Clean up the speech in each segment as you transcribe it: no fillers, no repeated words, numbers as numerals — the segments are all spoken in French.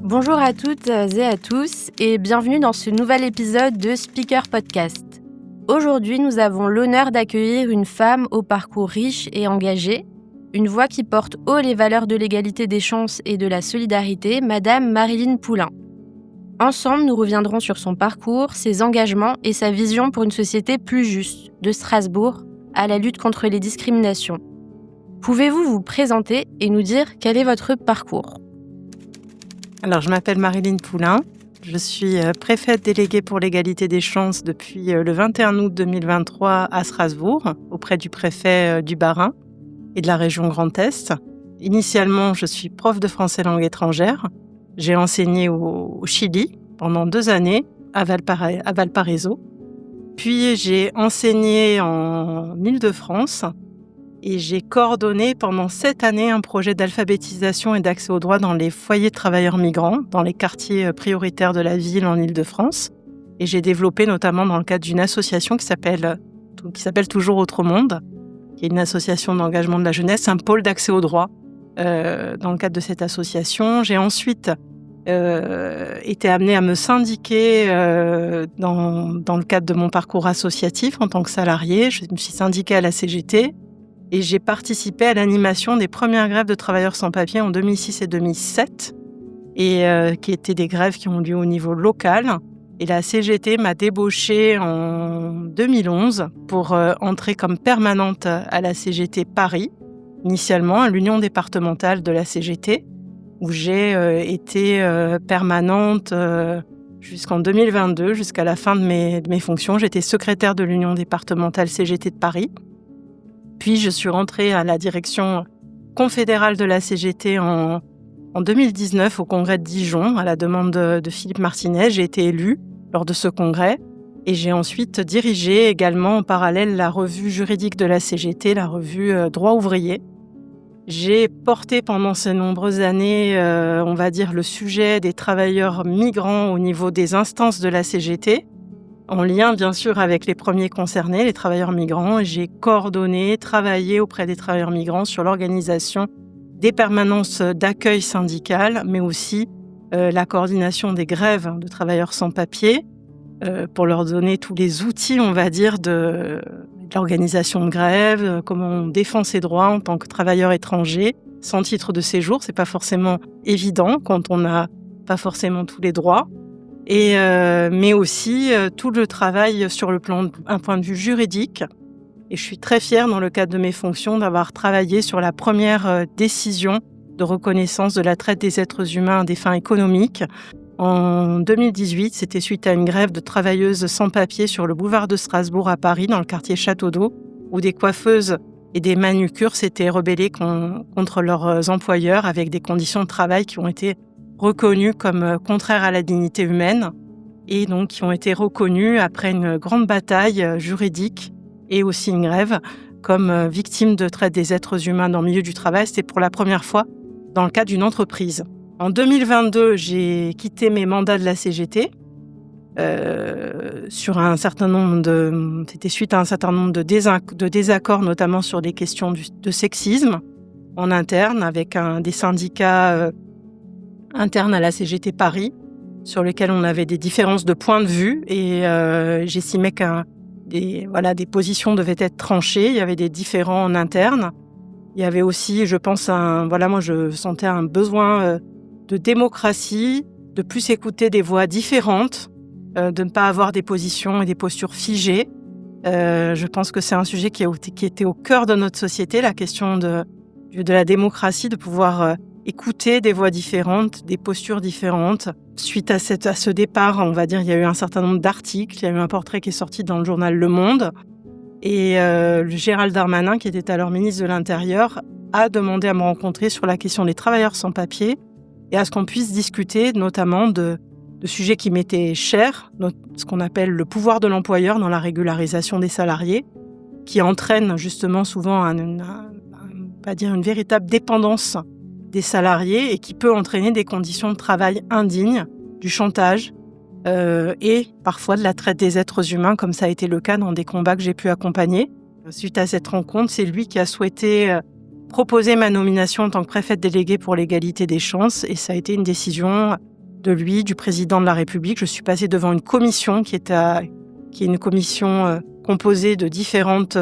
Bonjour à toutes et à tous et bienvenue dans ce nouvel épisode de Speaker Podcast. Aujourd'hui, nous avons l'honneur d'accueillir une femme au parcours riche et engagé, une voix qui porte haut les valeurs de l'égalité des chances et de la solidarité, Madame Maryline Poulain. Ensemble, nous reviendrons sur son parcours, ses engagements et sa vision pour une société plus juste, de Strasbourg à la lutte contre les discriminations. Pouvez-vous vous présenter et nous dire quel est votre parcours ? Alors, je m'appelle Maryline Poulain. Je suis préfète déléguée pour l'égalité des chances depuis le 21 août 2023 à Strasbourg, auprès du préfet du Bas-Rhin et de la région Grand Est. Initialement, je suis prof de français langue étrangère. J'ai enseigné au Chili pendant 2 années à Valparaiso. Puis, j'ai enseigné en Île-de-France et j'ai coordonné pendant 7 années un projet d'alphabétisation et d'accès aux droits dans les foyers de travailleurs migrants, dans les quartiers prioritaires de la ville en Île-de-France. Et j'ai développé notamment dans le cadre d'une association qui s'appelle Toujours Autre Monde, qui est une association d'engagement de la jeunesse, un pôle d'accès aux droits. Dans le cadre de cette association, j'ai ensuite été amenée à me syndiquer dans le cadre de mon parcours associatif en tant que salariée. Je me suis syndiquée à la CGT. Et j'ai participé à l'animation des premières grèves de travailleurs sans papier en 2006 et 2007, et qui étaient des grèves qui ont lieu au niveau local. Et la CGT m'a débauchée en 2011 pour entrer comme permanente à la CGT Paris, initialement à l'union départementale de la CGT, où j'ai été permanente jusqu'en 2022, jusqu'à la fin de mes fonctions. J'étais secrétaire de l'union départementale CGT de Paris. Puis, je suis rentrée à la direction confédérale de la CGT en 2019 au congrès de Dijon, à la demande de Philippe Martinez. J'ai été élue lors de ce congrès et j'ai ensuite dirigé également en parallèle la revue juridique de la CGT, la revue Droit ouvrier. J'ai porté pendant ces nombreuses années, on va dire, le sujet des travailleurs migrants au niveau des instances de la CGT, en lien bien sûr avec les premiers concernés, les travailleurs migrants. J'ai coordonné, travaillé auprès des travailleurs migrants sur l'organisation des permanences d'accueil syndical, mais aussi la coordination des grèves de travailleurs sans papier, pour leur donner tous les outils, on va dire, de l'organisation de grève, comment on défend ses droits en tant que travailleur étranger, sans titre de séjour. C'est pas forcément évident quand on n'a pas forcément tous les droits. Mais aussi tout le travail sur un point de vue juridique. Et je suis très fière, dans le cadre de mes fonctions, d'avoir travaillé sur la première décision de reconnaissance de la traite des êtres humains à des fins économiques. En 2018, c'était suite à une grève de travailleuses sans papier sur le boulevard de Strasbourg à Paris, dans le quartier Château d'Eau, où des coiffeuses et des manucures s'étaient rebellées contre leurs employeurs avec des conditions de travail qui ont été reconnus comme contraires à la dignité humaine et donc qui ont été reconnus après une grande bataille juridique et aussi une grève comme victimes de traite des êtres humains dans le milieu du travail. C'était pour la première fois dans le cadre d'une entreprise. En 2022, j'ai quitté mes mandats de la CGT c'était suite à un certain nombre de désaccords, notamment sur des questions de sexisme en interne avec des syndicats interne à la CGT Paris, sur lesquels on avait des différences de point de vue et j'estimais que des positions devaient être tranchées. Il y avait des différends en interne. Il y avait aussi, je pense, moi je sentais un besoin de démocratie, de plus écouter des voix différentes, de ne pas avoir des positions et des postures figées. Je pense que c'est un sujet qui était au cœur de notre société, la question de la démocratie, de pouvoir écouter des voix différentes, des postures différentes. Suite à ce départ, on va dire, il y a eu un certain nombre d'articles. Il y a eu un portrait qui est sorti dans le journal Le Monde. Et Gérald Darmanin, qui était alors ministre de l'Intérieur, a demandé à me rencontrer sur la question des travailleurs sans papier et à ce qu'on puisse discuter notamment de sujets qui m'étaient chers, ce qu'on appelle le pouvoir de l'employeur dans la régularisation des salariés, qui entraîne justement souvent une véritable dépendance des salariés et qui peut entraîner des conditions de travail indignes, du chantage et parfois de la traite des êtres humains, comme ça a été le cas dans des combats que j'ai pu accompagner. Suite à cette rencontre, c'est lui qui a souhaité proposé ma nomination en tant que préfète déléguée pour l'égalité des chances et ça a été une décision de lui, du président de la République. Je suis passée devant une commission qui est une commission composée de différentes,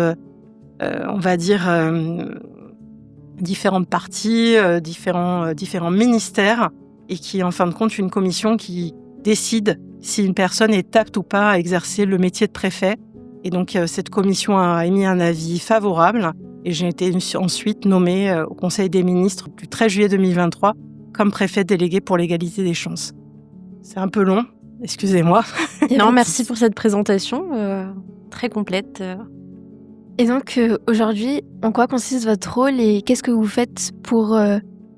différentes parties, différents ministères et qui est en fin de compte une commission qui décide si une personne est apte ou pas à exercer le métier de préfet. Et donc, cette commission a émis un avis favorable et j'ai été ensuite nommée au Conseil des ministres du 13 juillet 2023 comme préfète déléguée pour l'égalité des chances. C'est un peu long, excusez-moi. Non, merci pour cette présentation très complète. Et donc, aujourd'hui, en quoi consiste votre rôle et qu'est-ce que vous faites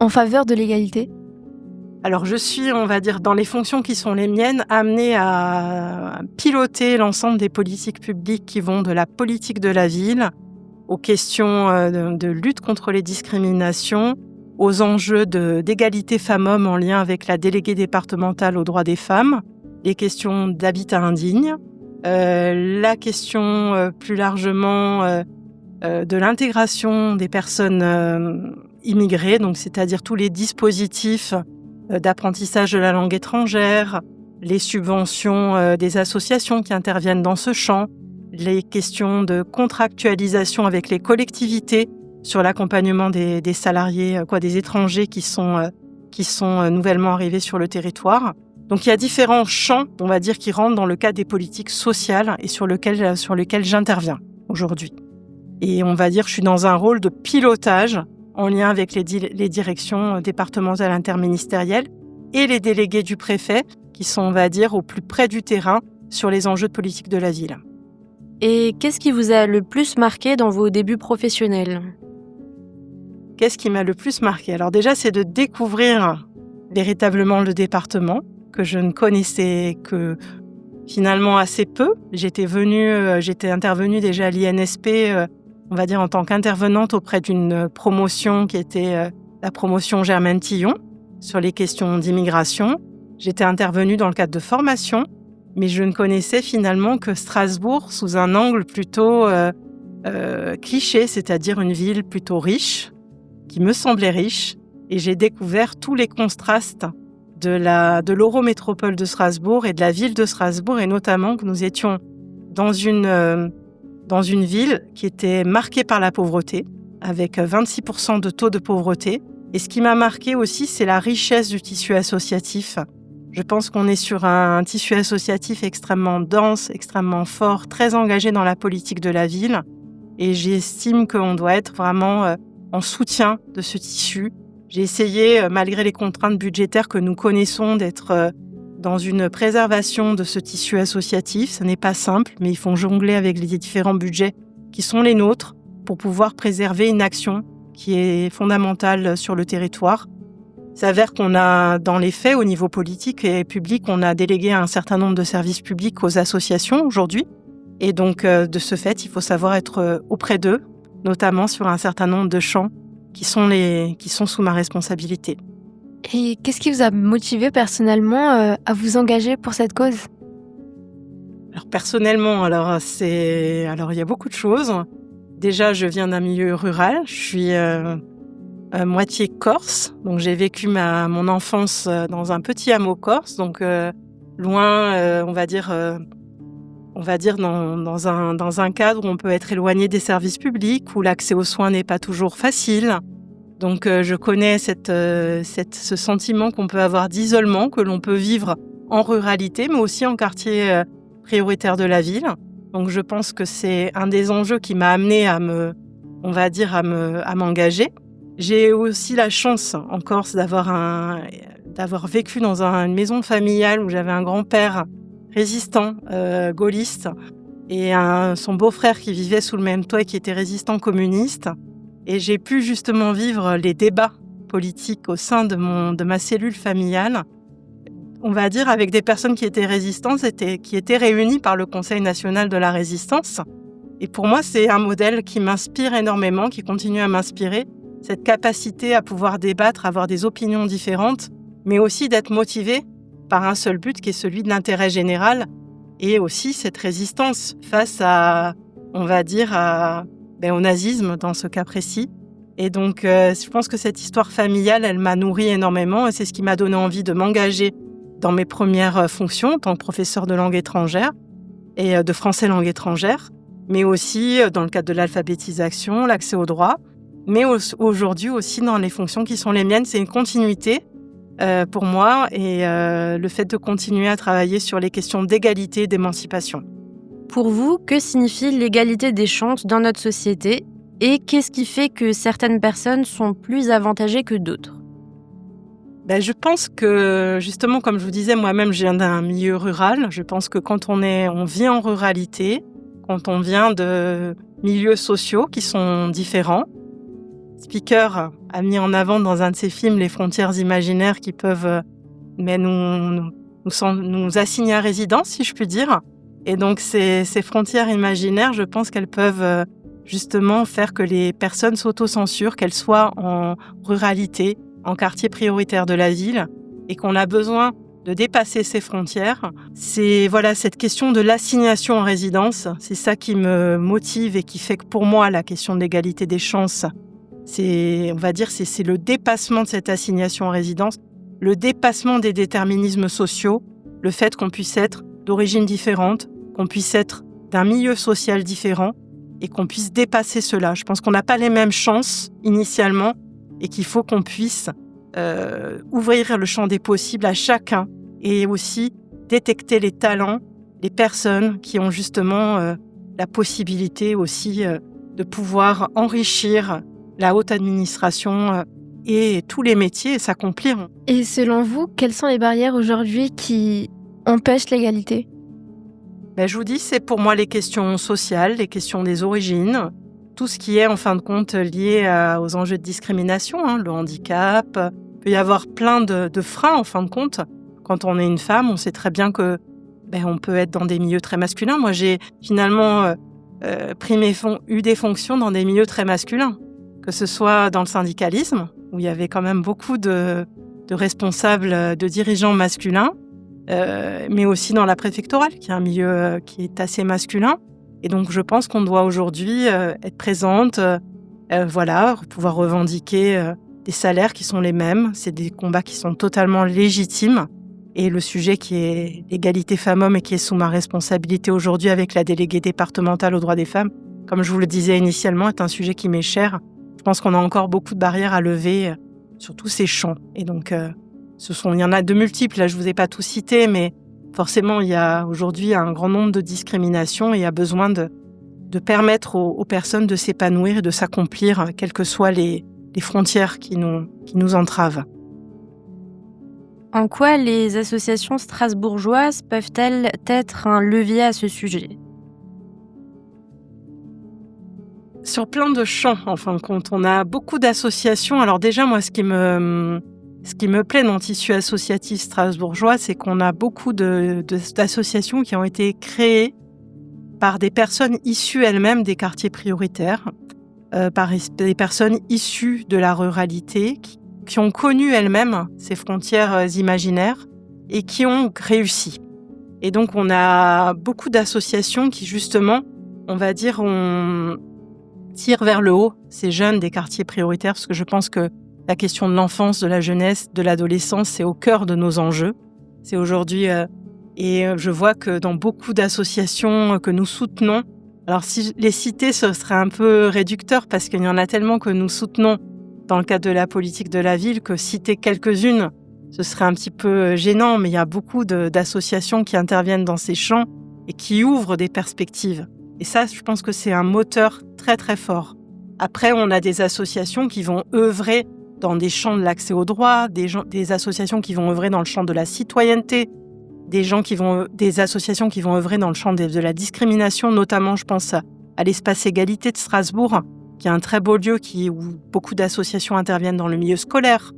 en faveur de l'égalité ? Alors, je suis, on va dire, dans les fonctions qui sont les miennes, amenée à piloter l'ensemble des politiques publiques qui vont de la politique de la ville aux questions de lutte contre les discriminations, aux enjeux d'égalité femmes-hommes en lien avec la déléguée départementale aux droits des femmes, les questions d'habitat indigne, la question plus largement de l'intégration des personnes immigrées, donc c'est-à-dire tous les dispositifs d'apprentissage de la langue étrangère, les subventions des associations qui interviennent dans ce champ, les questions de contractualisation avec les collectivités sur l'accompagnement des salariés, des étrangers qui sont nouvellement arrivés sur le territoire. Donc il y a différents champs, on va dire, qui rentrent dans le cadre des politiques sociales et sur lesquels j'interviens aujourd'hui. Et on va dire que je suis dans un rôle de pilotage en lien avec les directions départementales interministérielles et les délégués du préfet qui sont, on va dire, au plus près du terrain sur les enjeux de politique de la ville. Et qu'est-ce qui vous a le plus marqué dans vos débuts professionnels ? Qu'est-ce qui m'a le plus marqué ? Alors déjà, c'est de découvrir véritablement le département que je ne connaissais que finalement assez peu. J'étais intervenue déjà à l'INSP, on va dire en tant qu'intervenante auprès d'une promotion qui était la promotion Germaine Tillon sur les questions d'immigration. J'étais intervenue dans le cadre de formation, mais je ne connaissais finalement que Strasbourg sous un angle plutôt cliché, c'est-à-dire une ville plutôt riche, qui me semblait riche, et j'ai découvert tous les contrastes de l'Eurométropole de Strasbourg et de la ville de Strasbourg, et notamment que nous étions dans une ville qui était marquée par la pauvreté, avec 26% de taux de pauvreté. Et ce qui m'a marqué aussi, c'est la richesse du tissu associatif. Je pense qu'on est sur un tissu associatif extrêmement dense, extrêmement fort, très engagé dans la politique de la ville. Et j'estime qu'on doit être vraiment en soutien de ce tissu. J'ai essayé, malgré les contraintes budgétaires que nous connaissons, d'être dans une préservation de ce tissu associatif. Ce n'est pas simple, mais il faut jongler avec les différents budgets qui sont les nôtres pour pouvoir préserver une action qui est fondamentale sur le territoire. Il s'avère qu'on a, dans les faits, au niveau politique et public, on a délégué un certain nombre de services publics aux associations aujourd'hui. Et donc, de ce fait, il faut savoir être auprès d'eux, notamment sur un certain nombre de champs qui sont sous ma responsabilité. Et qu'est-ce qui vous a motivé personnellement à vous engager pour cette cause ? Alors personnellement, il y a beaucoup de choses. Déjà, je viens d'un milieu rural. Je suis moitié corse, donc j'ai vécu mon enfance dans un petit hameau corse, donc loin, on va dire dans un cadre où on peut être éloigné des services publics, où l'accès aux soins n'est pas toujours facile. Donc je connais ce sentiment qu'on peut avoir d'isolement, que l'on peut vivre en ruralité, mais aussi en quartier prioritaire de la ville. Donc je pense que c'est un des enjeux qui m'a amenée à m'engager. J'ai aussi la chance en Corse d'avoir vécu dans une maison familiale où j'avais un grand-père résistant, gaulliste, et son beau-frère qui vivait sous le même toit et qui était résistant communiste. Et j'ai pu justement vivre les débats politiques au sein de ma cellule familiale, on va dire avec des personnes qui étaient résistantes, qui étaient réunies par le Conseil national de la résistance. Et pour moi, c'est un modèle qui m'inspire énormément, qui continue à m'inspirer, cette capacité à pouvoir débattre, avoir des opinions différentes, mais aussi d'être motivé par un seul but qui est celui de l'intérêt général, et aussi cette résistance face au nazisme dans ce cas précis, Et donc, je pense que cette histoire familiale, elle m'a nourrie énormément et c'est ce qui m'a donné envie de m'engager dans mes premières fonctions en tant que professeur de langue étrangère et de français langue étrangère, mais aussi dans le cadre de l'alphabétisation, l'accès au droit, mais aujourd'hui aussi dans les fonctions qui sont les miennes. C'est une continuité pour moi et le fait de continuer à travailler sur les questions d'égalité et d'émancipation. Pour vous, que signifie l'égalité des chances dans notre société et qu'est-ce qui fait que certaines personnes sont plus avantagées que d'autres ? Je pense que, justement, comme je vous disais, moi-même, je viens d'un milieu rural. Je pense que quand on vit en ruralité, quand on vient de milieux sociaux qui sont différents, Speaker a mis en avant dans un de ses films les frontières imaginaires qui peuvent nous assigner à résidence, si je puis dire. Et donc, ces frontières imaginaires, je pense qu'elles peuvent justement faire que les personnes s'autocensurent, qu'elles soient en ruralité, en quartier prioritaire de la ville, et qu'on a besoin de dépasser ces frontières. C'est cette question de l'assignation en résidence, c'est ça qui me motive et qui fait que pour moi, la question de l'égalité des chances, c'est le dépassement de cette assignation en résidence, le dépassement des déterminismes sociaux, le fait qu'on puisse être d'origine différente, qu'on puisse être d'un milieu social différent et qu'on puisse dépasser cela. Je pense qu'on n'a pas les mêmes chances initialement et qu'il faut qu'on puisse ouvrir le champ des possibles à chacun et aussi détecter les talents, les personnes qui ont justement la possibilité aussi de pouvoir enrichir la haute administration et tous les métiers et s'accomplir. Et selon vous, quelles sont les barrières aujourd'hui qui empêchent l'égalité ? Je vous dis, c'est pour moi les questions sociales, les questions des origines, tout ce qui est en fin de compte lié aux enjeux de discrimination, le handicap. Il peut y avoir plein de freins en fin de compte. Quand on est une femme, on sait très bien que on peut être dans des milieux très masculins. Moi, j'ai finalement eu des fonctions dans des milieux très masculins, que ce soit dans le syndicalisme, où il y avait quand même beaucoup de responsables, de dirigeants masculins, mais aussi dans la préfectorale, qui est un milieu qui est assez masculin. Et donc, je pense qu'on doit aujourd'hui être présente, pouvoir revendiquer des salaires qui sont les mêmes. C'est des combats qui sont totalement légitimes. Et le sujet qui est l'égalité femmes-hommes et qui est sous ma responsabilité aujourd'hui avec la déléguée départementale aux droits des femmes, comme je vous le disais initialement, est un sujet qui m'est cher. Je pense qu'on a encore beaucoup de barrières à lever sur tous ces champs. Et donc, il y en a de multiples. Là, je vous ai pas tout cité, mais forcément, il y a aujourd'hui un grand nombre de discriminations et il y a besoin de permettre aux personnes de s'épanouir et de s'accomplir, quelles que soient les frontières qui nous entravent. En quoi les associations strasbourgeoises peuvent-elles être un levier à ce sujet ? Sur plein de champs, en fin de compte. On a beaucoup d'associations. Alors déjà, moi, ce qui me plaît dans le tissu associatif strasbourgeois, c'est qu'on a beaucoup d'associations qui ont été créées par des personnes issues elles-mêmes des quartiers prioritaires, par des personnes issues de la ruralité, qui ont connu elles-mêmes ces frontières imaginaires et qui ont réussi. Et donc, on a beaucoup d'associations qui, justement, on va dire, on tire vers le haut ces jeunes des quartiers prioritaires, parce que je pense que la question de l'enfance, de la jeunesse, de l'adolescence, c'est au cœur de nos enjeux. C'est aujourd'hui, et je vois que dans beaucoup d'associations que nous soutenons, alors si les citer, ce serait un peu réducteur parce qu'il y en a tellement que nous soutenons dans le cadre de la politique de la ville que citer quelques-unes, ce serait un petit peu gênant, mais il y a beaucoup d'associations qui interviennent dans ces champs et qui ouvrent des perspectives. Et ça, je pense que c'est un moteur très très fort. Après, on a des associations qui vont œuvrer dans des champs de l'accès au droit, des associations qui vont œuvrer dans le champ de la citoyenneté, des associations qui vont œuvrer dans le champ de la discrimination, notamment je pense à l'espace égalité de Strasbourg, qui est un très beau lieu où beaucoup d'associations interviennent dans le milieu scolaire.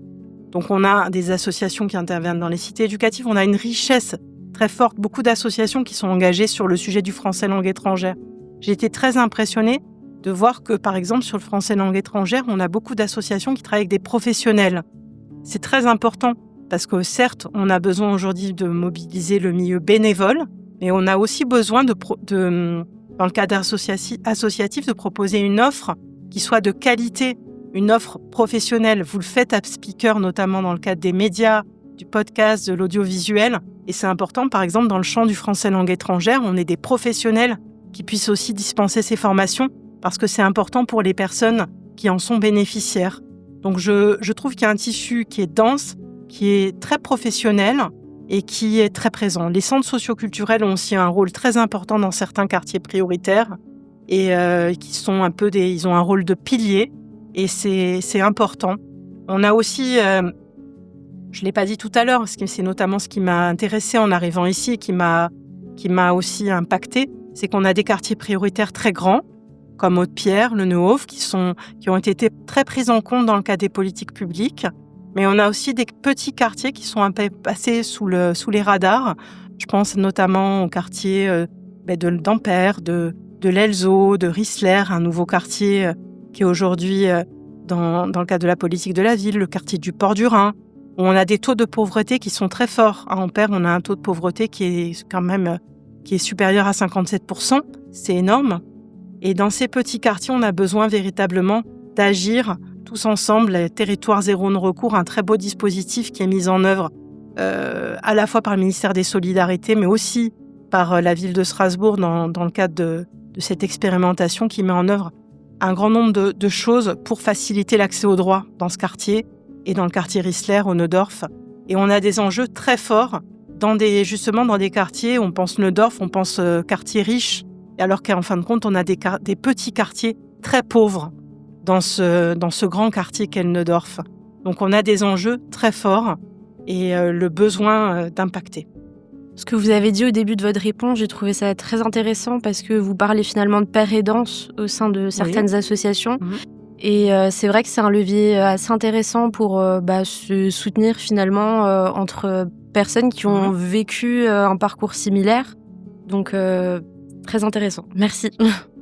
Donc on a des associations qui interviennent dans les cités éducatives, on a une richesse très forte, beaucoup d'associations qui sont engagées sur le sujet du français langue étrangère. J'ai été très impressionnée de voir que, par exemple, sur le français langue étrangère, on a beaucoup d'associations qui travaillent avec des professionnels. C'est très important parce que, certes, on a besoin aujourd'hui de mobiliser le milieu bénévole, mais on a aussi besoin, dans le cadre associatif, de proposer une offre qui soit de qualité, une offre professionnelle. Vous le faites à Speaker, notamment dans le cadre des médias, du podcast, de l'audiovisuel. Et c'est important, par exemple, dans le champ du français langue étrangère, on est des professionnels qui puissent aussi dispenser ces formations parce que c'est important pour les personnes qui en sont bénéficiaires. Donc je trouve qu'il y a un tissu qui est dense, qui est très professionnel et qui est très présent. Les centres socioculturels ont aussi un rôle très important dans certains quartiers prioritaires et qui sont ils ont un rôle de pilier et c'est important. On a aussi, je l'ai pas dit tout à l'heure, parce que c'est notamment ce qui m'a intéressée en arrivant ici et qui m'a aussi impactée, c'est qu'on a des quartiers prioritaires très grands, comme Haute-Pierre, le Neuhof, qui ont été très pris en compte dans le cadre des politiques publiques. Mais on a aussi des petits quartiers qui sont un peu passés sous les radars. Je pense notamment au quartier d'Ampère, de l'Elzo, de Risler, un nouveau quartier qui est aujourd'hui dans le cadre de la politique de la ville, le quartier du Port du Rhin, où on a des taux de pauvreté qui sont très forts. À Ampère, on a un taux de pauvreté qui est supérieur à 57%. C'est énorme. Et dans ces petits quartiers, on a besoin véritablement d'agir tous ensemble. Les territoires zéro non-recours, un très beau dispositif qui est mis en œuvre à la fois par le ministère des Solidarités, mais aussi par la ville de Strasbourg dans le cadre de cette expérimentation qui met en œuvre un grand nombre de choses pour faciliter l'accès aux droits dans ce quartier et dans le quartier Risler, au Neudorf. Et on a des enjeux très forts dans des quartiers, on pense Neudorf, on pense quartier riche, alors qu'en fin de compte, on a des petits quartiers très pauvres dans ce grand quartier qu'est le Neudorf. Donc on a des enjeux très forts et le besoin d'impacter. Ce que vous avez dit au début de votre réponse, j'ai trouvé ça très intéressant parce que vous parlez finalement de père aidants au sein de certaines associations. Mmh. Et c'est vrai que c'est un levier assez intéressant pour se soutenir finalement entre personnes qui ont vécu un parcours similaire. Donc très intéressant. Merci.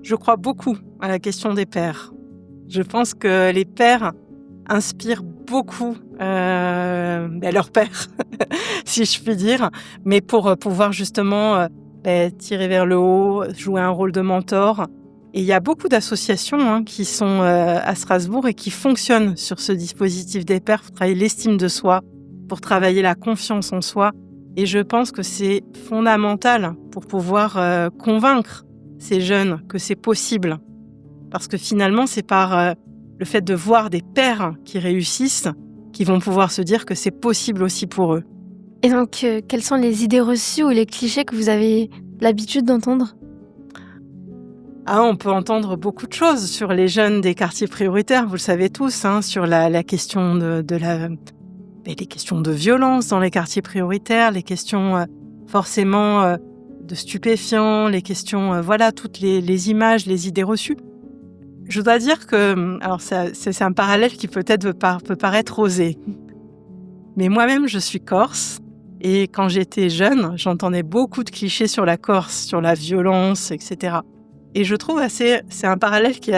Je crois beaucoup à la question des pères. Je pense que les pères inspirent beaucoup leurs pères, si je puis dire, mais pour pouvoir justement tirer vers le haut, jouer un rôle de mentor. Et il y a beaucoup d'associations qui sont à Strasbourg et qui fonctionnent sur ce dispositif des pairs pour travailler l'estime de soi, pour travailler la confiance en soi. Et je pense que c'est fondamental pour pouvoir convaincre ces jeunes que c'est possible. Parce que finalement, c'est par le fait de voir des pairs qui réussissent qu'ils vont pouvoir se dire que c'est possible aussi pour eux. Et donc, quelles sont les idées reçues ou les clichés que vous avez l'habitude d'entendre ? On peut entendre beaucoup de choses sur les jeunes des quartiers prioritaires, vous le savez tous, sur la question les questions de violence dans les quartiers prioritaires, les questions forcément de stupéfiants, les questions, toutes les images, les idées reçues. Je dois dire que, alors c'est un parallèle qui peut-être peut paraître osé, mais moi-même je suis corse et quand j'étais jeune, j'entendais beaucoup de clichés sur la Corse, sur la violence, etc. Et je trouve c'est un parallèle qui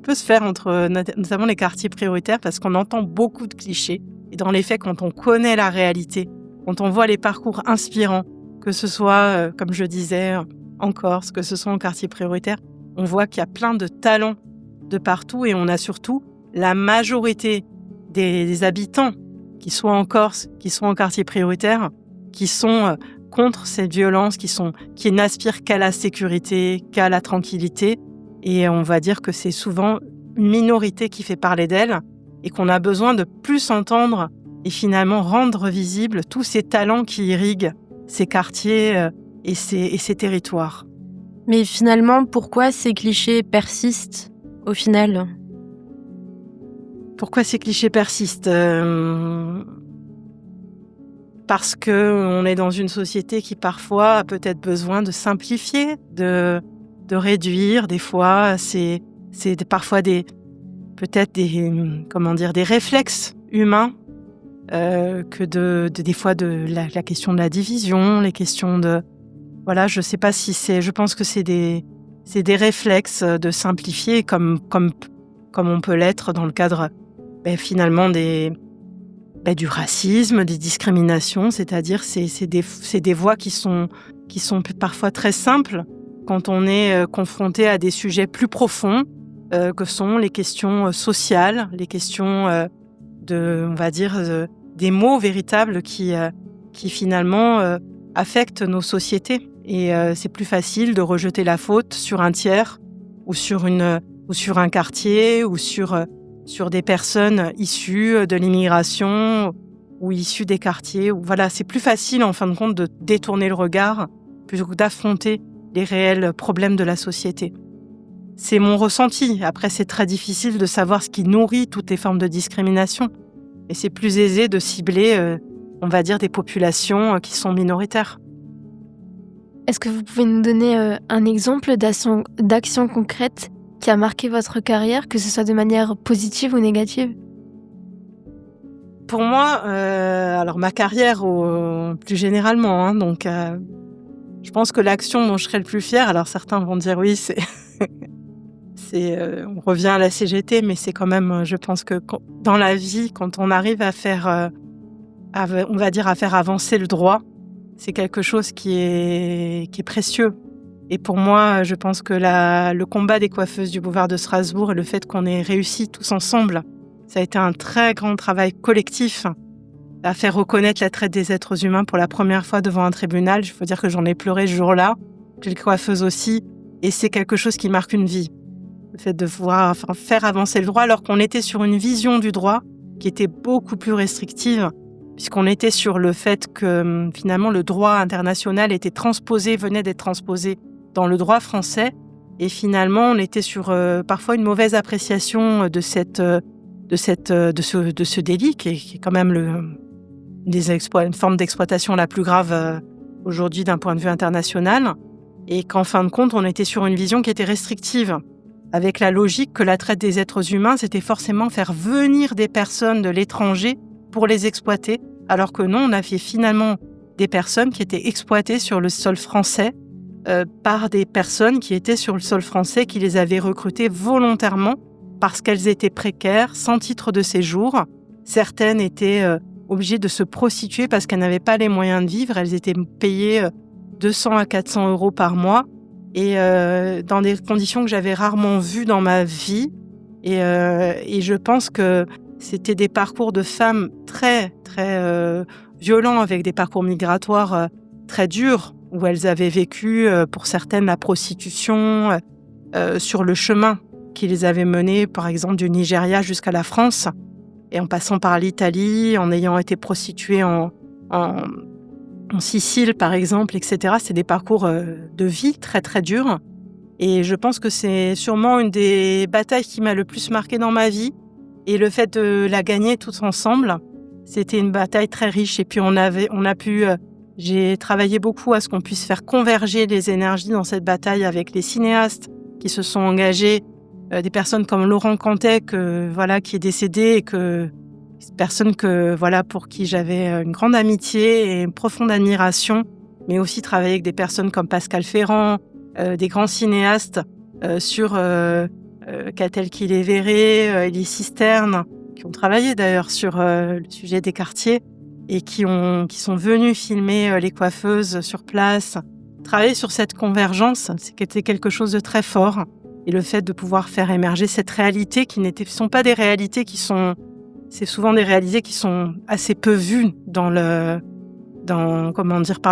peut se faire entre notamment les quartiers prioritaires parce qu'on entend beaucoup de clichés. Et dans les faits, quand on connaît la réalité, quand on voit les parcours inspirants, que ce soit, comme je disais, en Corse, que ce soit en quartier prioritaire, on voit qu'il y a plein de talents de partout et on a surtout la majorité des habitants, qui soient en Corse, qui soient en quartier prioritaire, qui sont contre cette violence, qui n'aspirent qu'à la sécurité, qu'à la tranquillité. Et on va dire que c'est souvent une minorité qui fait parler d'elle et qu'on a besoin de plus entendre et finalement rendre visibles tous ces talents qui irriguent ces quartiers et ces territoires. Mais finalement, pourquoi ces clichés persistent au final ? Pourquoi ces clichés persistent ? Parce qu'on est dans une société qui parfois a peut-être besoin de simplifier, de réduire. Des fois, c'est parfois des réflexes humains que des fois de la question de la division, les questions de... Voilà, je sais pas si c'est... Je pense que c'est des réflexes de simplifier comme on peut l'être dans le cadre finalement du racisme, des discriminations, c'est-à-dire c'est des voies qui sont parfois très simples quand on est confronté à des sujets plus profonds que sont les questions sociales, les questions on va dire, des maux véritables qui finalement affectent nos sociétés. Et c'est plus facile de rejeter la faute sur un tiers ou sur un quartier ou sur des personnes issues de l'immigration ou issues des quartiers. Voilà, c'est plus facile en fin de compte de détourner le regard plutôt que d'affronter les réels problèmes de la société. C'est mon ressenti. Après, c'est très difficile de savoir ce qui nourrit toutes les formes de discrimination. Et c'est plus aisé de cibler, on va dire, des populations qui sont minoritaires. Est-ce que vous pouvez nous donner un exemple d'action concrète qui a marqué votre carrière, que ce soit de manière positive ou négative ? Pour moi, alors ma carrière plus généralement, donc je pense que l'action dont je serais le plus fière, alors certains vont dire oui, on revient à la CGT, mais c'est quand même, je pense que dans la vie, quand on arrive à faire, on va dire, à faire avancer le droit, c'est quelque chose qui est précieux. Et pour moi, je pense que le combat des coiffeuses du boulevard de Strasbourg et le fait qu'on ait réussi tous ensemble, ça a été un très grand travail collectif à faire reconnaître la traite des êtres humains pour la première fois devant un tribunal. Il faut dire que j'en ai pleuré ce jour-là, les coiffeuses aussi, et c'est quelque chose qui marque une vie. Le fait de pouvoir faire avancer le droit alors qu'on était sur une vision du droit qui était beaucoup plus restrictive, puisqu'on était sur le fait que finalement le droit international venait d'être transposé dans le droit français, et finalement on était sur parfois une mauvaise appréciation de ce délit qui est quand même une forme d'exploitation la plus grave aujourd'hui d'un point de vue international, et qu'en fin de compte on était sur une vision qui était restrictive, avec la logique que la traite des êtres humains c'était forcément faire venir des personnes de l'étranger pour les exploiter, alors que non, on avait finalement des personnes qui étaient exploitées sur le sol français par des personnes qui étaient sur le sol français, qui les avaient recrutées volontairement parce qu'elles étaient précaires, sans titre de séjour. Certaines étaient obligées de se prostituer parce qu'elles n'avaient pas les moyens de vivre. Elles étaient payées 200 à 400 euros par mois, et dans des conditions que j'avais rarement vues dans ma vie. Et je pense que c'était des parcours de femmes très, très violents, avec des parcours migratoires très durs, où elles avaient vécu, pour certaines, la prostitution sur le chemin qui les avait menées, par exemple, du Nigeria jusqu'à la France, et en passant par l'Italie, en ayant été prostituées en Sicile, par exemple, etc. C'est des parcours de vie très, très durs. Et je pense que c'est sûrement une des batailles qui m'a le plus marquée dans ma vie. Et le fait de la gagner tous ensemble, c'était une bataille très riche. Et puis j'ai travaillé beaucoup à ce qu'on puisse faire converger les énergies dans cette bataille avec les cinéastes qui se sont engagés, des personnes comme Laurent Cantet, qui est décédé, et personne pour qui j'avais une grande amitié et une profonde admiration, mais aussi travailler avec des personnes comme Pascal Ferrand, des grands cinéastes sur Catel Quillet-Verret, Élie Cisterne, qui ont travaillé d'ailleurs sur le sujet des quartiers, et qui sont venus filmer les coiffeuses sur place. Travailler sur cette convergence, c'était quelque chose de très fort. Et le fait de pouvoir faire émerger cette réalité sont pas des réalités c'est souvent des réalités qui sont assez peu vues par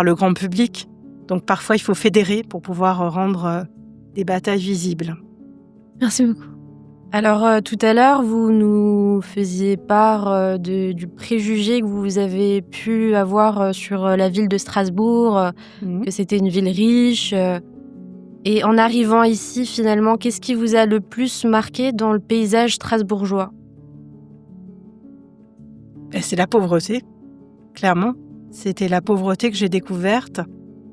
le grand public. Donc parfois il faut fédérer pour pouvoir rendre des batailles visibles. Merci beaucoup. Alors tout à l'heure, vous nous faisiez part du préjugé que vous avez pu avoir sur la ville de Strasbourg, que c'était une ville riche. Et en arrivant ici, finalement, qu'est-ce qui vous a le plus marqué dans le paysage strasbourgeois ? C'est la pauvreté, clairement. C'était la pauvreté que j'ai découverte.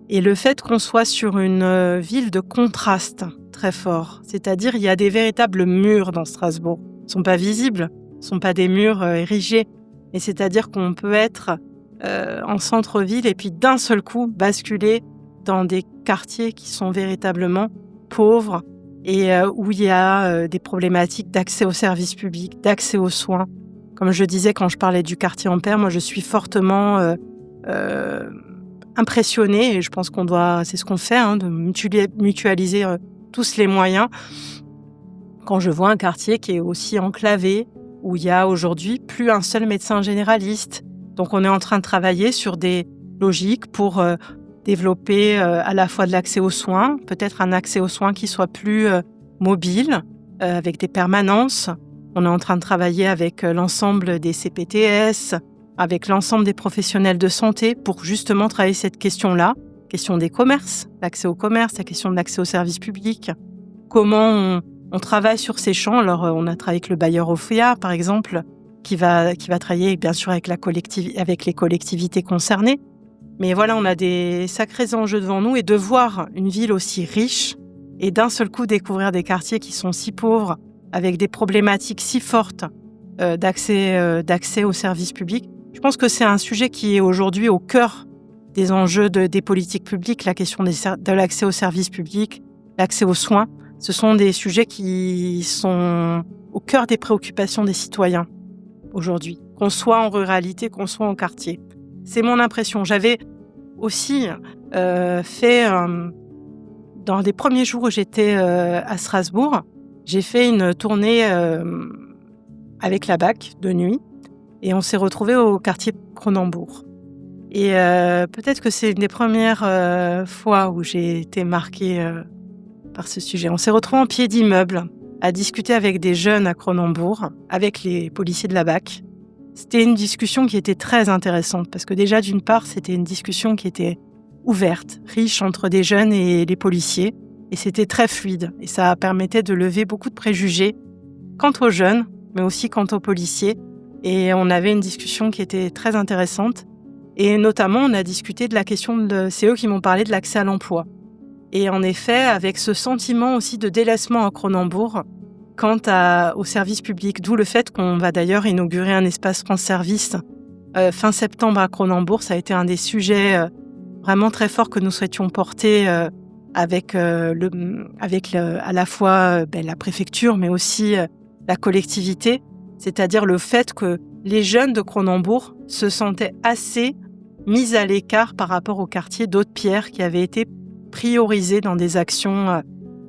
Et le fait qu'on soit sur une ville de contraste très fort. C'est-à-dire, il y a des véritables murs dans Strasbourg. Ils ne sont pas visibles, ce ne sont pas des murs érigés. Et c'est-à-dire qu'on peut être en centre-ville et puis d'un seul coup basculer dans des quartiers qui sont véritablement pauvres et où il y a des problématiques d'accès aux services publics, d'accès aux soins. Comme je disais quand je parlais du quartier Ampère, moi je suis fortement impressionnée, et je pense c'est ce qu'on fait, de mutualiser tous les moyens. Quand je vois un quartier qui est aussi enclavé, où il y a aujourd'hui plus un seul médecin généraliste. Donc on est en train de travailler sur des logiques pour développer à la fois de l'accès aux soins, peut-être un accès aux soins qui soit plus mobile, avec des permanences. On est en train de travailler avec l'ensemble des CPTS, avec l'ensemble des professionnels de santé pour justement travailler cette question-là, question des commerces, l'accès au commerce, la question de l'accès aux services publics. Comment on travaille sur ces champs. Alors, on a travaillé avec le bailleur Ofea, par exemple, qui va travailler bien sûr avec les collectivités concernées. Mais voilà, on a des sacrés enjeux devant nous et de voir une ville aussi riche et d'un seul coup découvrir des quartiers qui sont si pauvres, avec des problématiques si fortes d'accès aux services publics. Je pense que c'est un sujet qui est aujourd'hui au cœur des enjeux des politiques publiques, la question de l'accès aux services publics, l'accès aux soins. Ce sont des sujets qui sont au cœur des préoccupations des citoyens aujourd'hui, qu'on soit en ruralité, qu'on soit en quartier. C'est mon impression. J'avais aussi fait, dans les premiers jours où j'étais à Strasbourg, j'ai fait une tournée avec la BAC de nuit et on s'est retrouvés au quartier Cronenbourg. Et peut-être que c'est une des premières fois où j'ai été marquée par ce sujet. On s'est retrouvés en pied d'immeuble à discuter avec des jeunes à Cronenbourg, avec les policiers de la BAC. C'était une discussion qui était très intéressante parce que déjà, d'une part, c'était une discussion qui était ouverte, riche entre des jeunes et les policiers. Et c'était très fluide. Et ça permettait de lever beaucoup de préjugés quant aux jeunes, mais aussi quant aux policiers. Et on avait une discussion qui était très intéressante. Et notamment, on a discuté de la question c'est eux qui m'ont parlé de l'accès à l'emploi. Et en effet, avec ce sentiment aussi de délaissement à Cronenbourg quant au service public, d'où le fait qu'on va d'ailleurs inaugurer un espace France Service fin septembre à Cronenbourg. Ça a été un des sujets vraiment très forts que nous souhaitions porter avec à la fois la préfecture, mais aussi la collectivité. C'est-à-dire le fait que les jeunes de Cronenbourg se sentaient assez mis à l'écart par rapport au quartier d'Aude-Pierre qui avait été priorisé dans des actions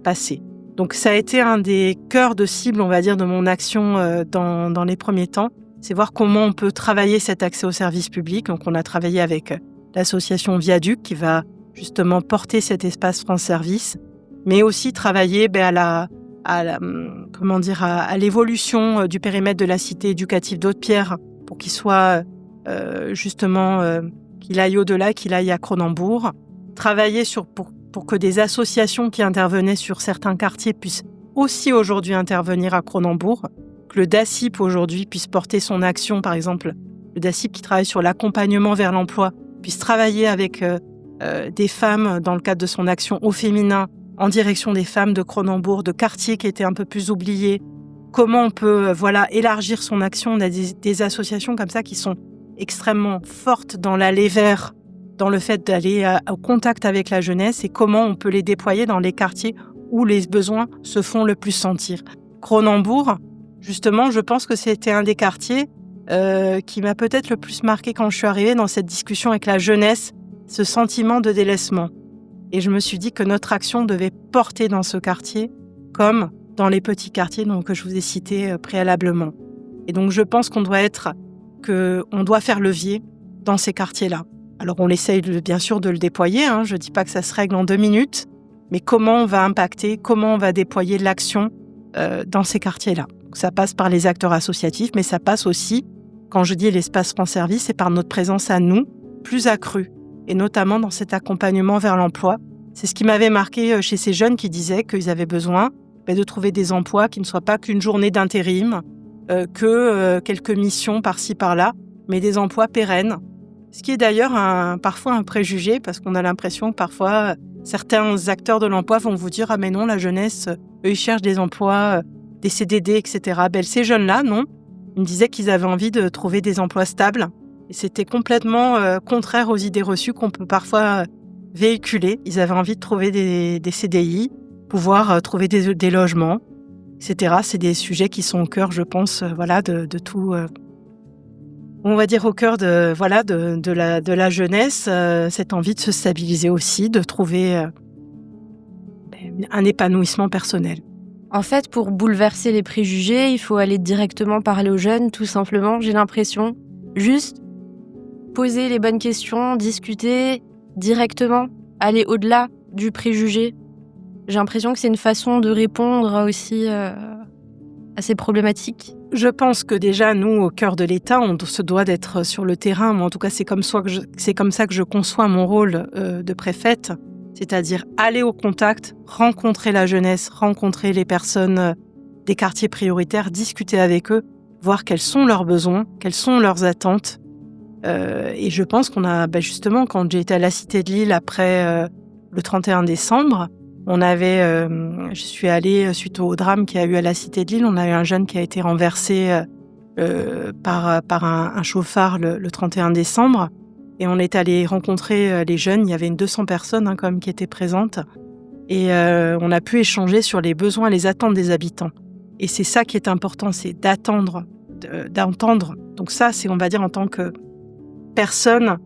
passées. Donc ça a été un des cœurs de cible, on va dire, de mon action dans les premiers temps. C'est voir comment on peut travailler cet accès aux services publics. Donc on a travaillé avec l'association Viaduc qui va justement porter cet espace France Service, mais aussi travailler à l'évolution du périmètre de la cité éducative d'Aude-Pierre pour qu'il soit qu'il aille au-delà, qu'il aille à Cronenbourg. Travailler pour que des associations qui intervenaient sur certains quartiers puissent aussi aujourd'hui intervenir à Cronenbourg, que le DACIP aujourd'hui puisse porter son action, par exemple, le DACIP qui travaille sur l'accompagnement vers l'emploi, puisse travailler avec des femmes dans le cadre de son action au féminin, en direction des femmes de Cronenbourg, de quartiers qui étaient un peu plus oubliés. Comment on peut élargir son action. On a des associations comme ça qui sont extrêmement fortes dans l'aller vers, dans le fait d'aller au contact avec la jeunesse et comment on peut les déployer dans les quartiers où les besoins se font le plus sentir. Cronenbourg, justement, je pense que c'était un des quartiers qui m'a peut-être le plus marqué quand je suis arrivée dans cette discussion avec la jeunesse, ce sentiment de délaissement. Et je me suis dit que notre action devait porter dans ce quartier comme dans les petits quartiers que je vous ai cités préalablement. Et donc je pense qu'on doit faire levier dans ces quartiers-là. Alors on essaye bien sûr de le déployer, je ne dis pas que ça se règle en 2 minutes, mais comment on va impacter, comment on va déployer l'action dans ces quartiers-là. Donc, ça passe par les acteurs associatifs, mais ça passe aussi, quand je dis l'espace France Service, c'est par notre présence à nous, plus accrue, et notamment dans cet accompagnement vers l'emploi. C'est ce qui m'avait marqué chez ces jeunes qui disaient qu'ils avaient besoin de trouver des emplois qui ne soient pas qu'une journée d'intérim, quelques missions par-ci par-là, mais des emplois pérennes. Ce qui est d'ailleurs parfois un préjugé, parce qu'on a l'impression que parfois certains acteurs de l'emploi vont vous dire « Ah mais non, la jeunesse, eux ils cherchent des emplois, des CDD, etc. » Ces jeunes-là, non. Ils me disaient qu'ils avaient envie de trouver des emplois stables. Et c'était complètement contraire aux idées reçues qu'on peut parfois véhiculer. Ils avaient envie de trouver des CDI, pouvoir trouver des logements, etc. C'est des sujets qui sont au cœur, je pense, de tout... on va dire au cœur de la jeunesse, cette envie de se stabiliser aussi, de trouver un épanouissement personnel. En fait, pour bouleverser les préjugés, il faut aller directement parler aux jeunes, tout simplement, j'ai l'impression. Juste poser les bonnes questions, discuter directement, aller au-delà du préjugé. J'ai l'impression que c'est une façon de répondre aussi à ces problématiques. Je pense que déjà, nous, au cœur de l'État, on se doit d'être sur le terrain. Moi, en tout cas, c'est comme ça que je conçois mon rôle de préfète, c'est-à-dire aller au contact, rencontrer la jeunesse, rencontrer les personnes des quartiers prioritaires, discuter avec eux, voir quels sont leurs besoins, quelles sont leurs attentes. Et je pense qu'on a, justement, quand j'ai été à la Cité de Lille après le 31 décembre, je suis allée, suite au drame qu'il y a eu à la Cité de Lille, on a eu un jeune qui a été renversé par un chauffard le 31 décembre. Et on est allé rencontrer les jeunes. Il y avait 200 personnes quand même qui étaient présentes. Et on a pu échanger sur les besoins, les attentes des habitants. Et c'est ça qui est important, c'est d'entendre. Donc ça, c'est, on va dire, en tant que personne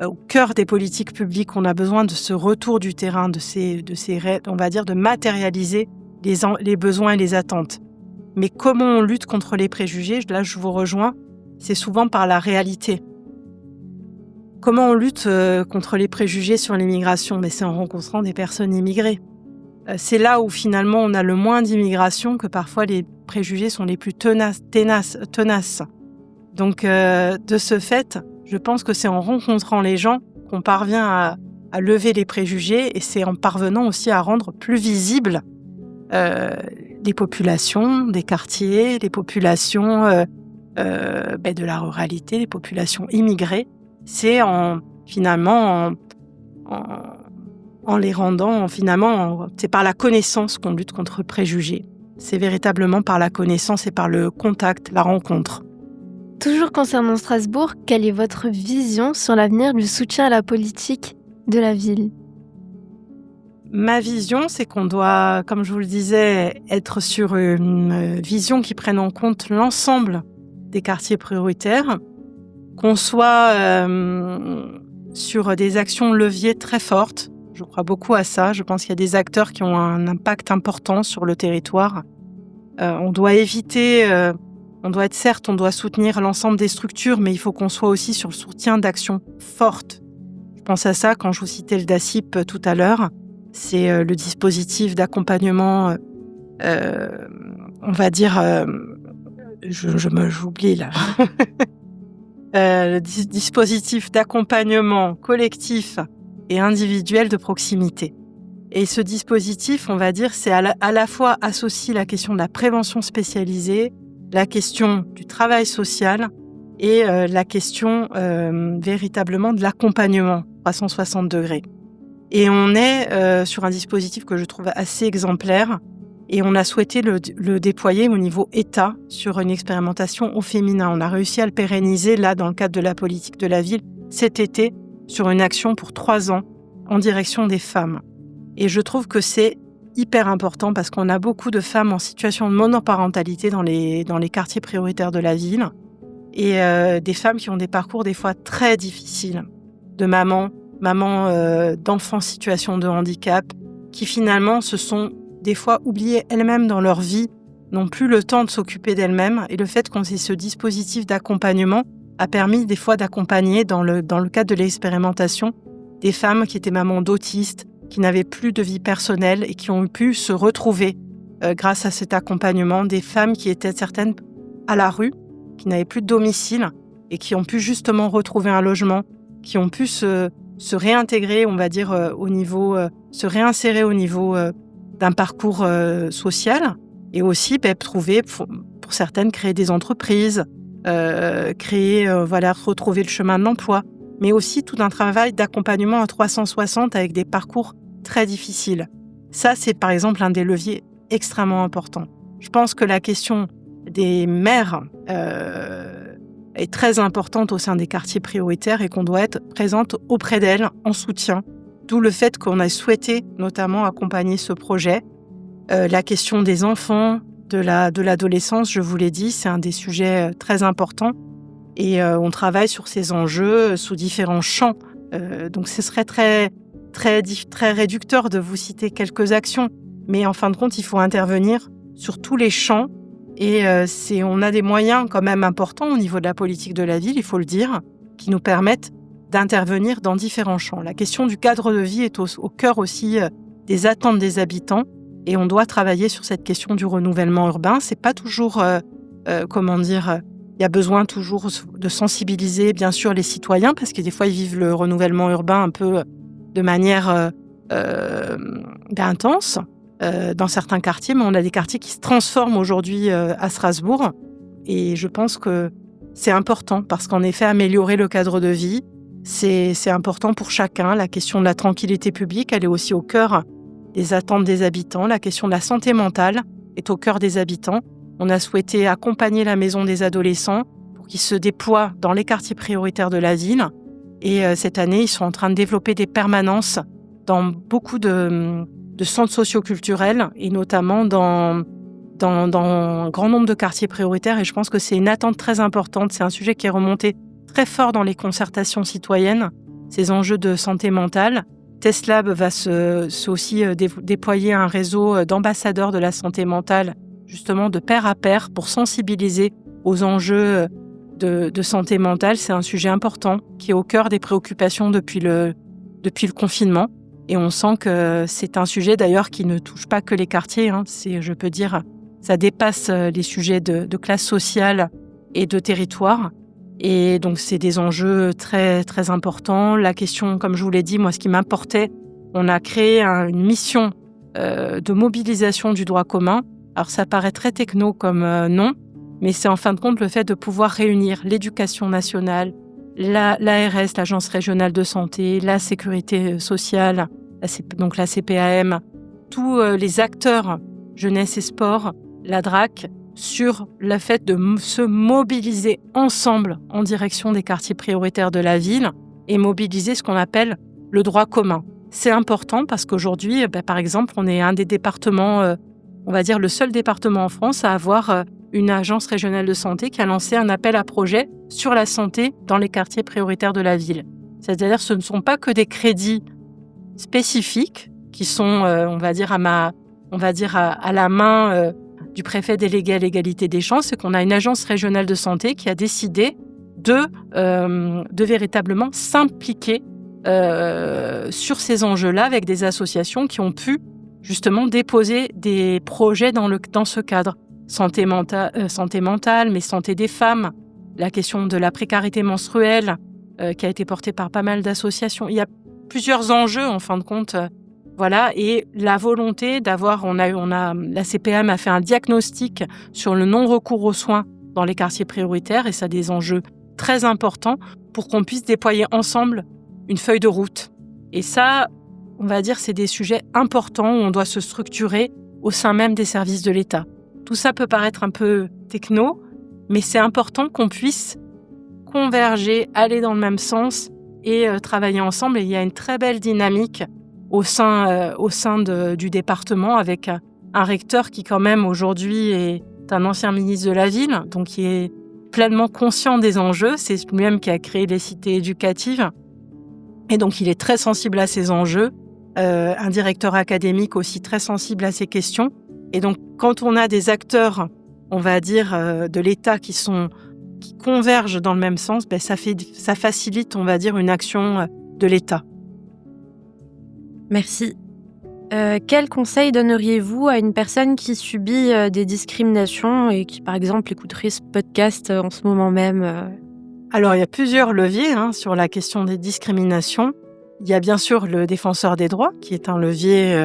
au cœur des politiques publiques, on a besoin de ce retour du terrain, on va dire, de matérialiser les besoins et les attentes. Mais comment on lutte contre les préjugés, là je vous rejoins, c'est souvent par la réalité. Comment on lutte contre les préjugés sur l'immigration ? Mais c'est en rencontrant des personnes immigrées. C'est là où finalement on a le moins d'immigration que parfois les préjugés sont les plus tenaces. Donc de ce fait, je pense que c'est en rencontrant les gens qu'on parvient à lever les préjugés et c'est en parvenant aussi à rendre plus visibles les populations des quartiers, les populations de la ruralité, les populations immigrées. C'est en les rendant, c'est par la connaissance qu'on lutte contre le préjugé. C'est véritablement par la connaissance et par le contact, la rencontre. Toujours concernant Strasbourg, quelle est votre vision sur l'avenir du soutien à la politique de la ville ? Ma vision, c'est qu'on doit, comme je vous le disais, être sur une vision qui prenne en compte l'ensemble des quartiers prioritaires, qu'on soit sur des actions leviers très fortes. Je crois beaucoup à ça. Je pense qu'il y a des acteurs qui ont un impact important sur le territoire. On doit éviter... on doit soutenir l'ensemble des structures, mais il faut qu'on soit aussi sur le soutien d'actions fortes. Je pense à ça quand je vous citais le DACIP tout à l'heure. C'est le dispositif d'accompagnement, on va dire... j'oublie là. Le dispositif d'accompagnement collectif et individuel de proximité. Et ce dispositif, on va dire, c'est à la fois associer la question de la prévention spécialisée, la question du travail social et la question véritablement de l'accompagnement 360 degrés. Et on est sur un dispositif que je trouve assez exemplaire et on a souhaité le déployer au niveau État sur une expérimentation au féminin. On a réussi à le pérenniser là dans le cadre de la politique de la ville cet été sur une action pour 3 ans en direction des femmes. Et je trouve que c'est hyper important parce qu'on a beaucoup de femmes en situation de monoparentalité dans les quartiers prioritaires de la ville et des femmes qui ont des parcours des fois très difficiles de maman d'enfants en situation de handicap qui finalement se sont des fois oubliées elles-mêmes dans leur vie, n'ont plus le temps de s'occuper d'elles-mêmes et le fait qu'on ait ce dispositif d'accompagnement a permis des fois d'accompagner dans le cadre de l'expérimentation des femmes qui étaient mamans d'autistes, qui n'avaient plus de vie personnelle et qui ont pu se retrouver grâce à cet accompagnement, des femmes qui étaient certaines à la rue, qui n'avaient plus de domicile et qui ont pu justement retrouver un logement, qui ont pu se réintégrer, on va dire, se réinsérer au niveau d'un parcours social et aussi trouver, pour certaines, créer des entreprises, retrouver le chemin de l'emploi, mais aussi tout un travail d'accompagnement à 360 avec des parcours très difficiles. Ça, c'est par exemple un des leviers extrêmement importants. Je pense que la question des mères est très importante au sein des quartiers prioritaires et qu'on doit être présente auprès d'elles en soutien. D'où le fait qu'on a souhaité notamment accompagner ce projet. La question des enfants, de l'adolescence, je vous l'ai dit, c'est un des sujets très importants. Et on travaille sur ces enjeux sous différents champs. Donc ce serait très réducteur de vous citer quelques actions. Mais en fin de compte, il faut intervenir sur tous les champs. Et on a des moyens quand même importants au niveau de la politique de la ville, il faut le dire, qui nous permettent d'intervenir dans différents champs. La question du cadre de vie est au cœur aussi des attentes des habitants et on doit travailler sur cette question du renouvellement urbain. C'est pas toujours, il y a besoin toujours de sensibiliser bien sûr les citoyens parce que des fois ils vivent le renouvellement urbain un peu de manière intense dans certains quartiers, mais on a des quartiers qui se transforment aujourd'hui à Strasbourg et je pense que c'est important parce qu'en effet améliorer le cadre de vie, c'est important pour chacun. La question de la tranquillité publique, elle est aussi au cœur des attentes des habitants. La question de la santé mentale est au cœur des habitants. On a souhaité accompagner la maison des adolescents pour qu'ils se déploient dans les quartiers prioritaires de la ville. Et cette année, ils sont en train de développer des permanences dans beaucoup de centres socioculturels et notamment dans un grand nombre de quartiers prioritaires. Et je pense que c'est une attente très importante. C'est un sujet qui est remonté très fort dans les concertations citoyennes, ces enjeux de santé mentale. TestLab va aussi déployer un réseau d'ambassadeurs de la santé mentale, justement de pair à pair, pour sensibiliser aux enjeux de santé mentale. C'est un sujet important qui est au cœur des préoccupations depuis le confinement. Et on sent que c'est un sujet d'ailleurs qui ne touche pas que les quartiers. Je peux dire, ça dépasse les sujets de classe sociale et de territoire. Et donc, c'est des enjeux très, très importants. La question, comme je vous l'ai dit, moi, ce qui m'importait, on a créé une mission de mobilisation du droit commun. Alors, ça paraît très techno comme nom, mais c'est en fin de compte le fait de pouvoir réunir l'éducation nationale, l'ARS, l'Agence régionale de santé, la sécurité sociale, donc la CPAM, tous les acteurs jeunesse et sport, la DRAC, sur le fait de se mobiliser ensemble en direction des quartiers prioritaires de la ville et mobiliser ce qu'on appelle le droit commun. C'est important parce qu'aujourd'hui, par exemple, on est un des départements, on va dire le seul département en France à avoir une agence régionale de santé qui a lancé un appel à projet sur la santé dans les quartiers prioritaires de la ville. C'est-à-dire ce ne sont pas que des crédits spécifiques qui sont, on va dire à la main du préfet délégué à l'égalité des chances, c'est qu'on a une agence régionale de santé qui a décidé de véritablement s'impliquer sur ces enjeux-là avec des associations qui ont pu justement déposer des projets dans ce cadre. Santé mentale, mais santé des femmes, la question de la précarité menstruelle qui a été portée par pas mal d'associations. Il y a plusieurs enjeux en fin de compte. Voilà, et la volonté d'avoir, la CPM a fait un diagnostic sur le non-recours aux soins dans les quartiers prioritaires et ça a des enjeux très importants pour qu'on puisse déployer ensemble une feuille de route. Et ça, on va dire, c'est des sujets importants où on doit se structurer au sein même des services de l'État. Tout ça peut paraître un peu techno, mais c'est important qu'on puisse converger, aller dans le même sens et travailler ensemble. Et il y a une très belle dynamique au sein du département avec un recteur qui quand même aujourd'hui est un ancien ministre de la ville, donc qui est pleinement conscient des enjeux. C'est lui-même qui a créé les cités éducatives et donc il est très sensible à ces enjeux. Un directeur académique aussi très sensible à ces questions. Et donc quand on a des acteurs, on va dire, de l'État qui convergent dans le même sens, ça facilite, on va dire, une action de l'État. Merci. Quel conseil donneriez-vous à une personne qui subit des discriminations et qui, par exemple, écouterait ce podcast en ce moment même Alors, il y a plusieurs leviers sur la question des discriminations. Il y a bien sûr le défenseur des droits, qui est un levier,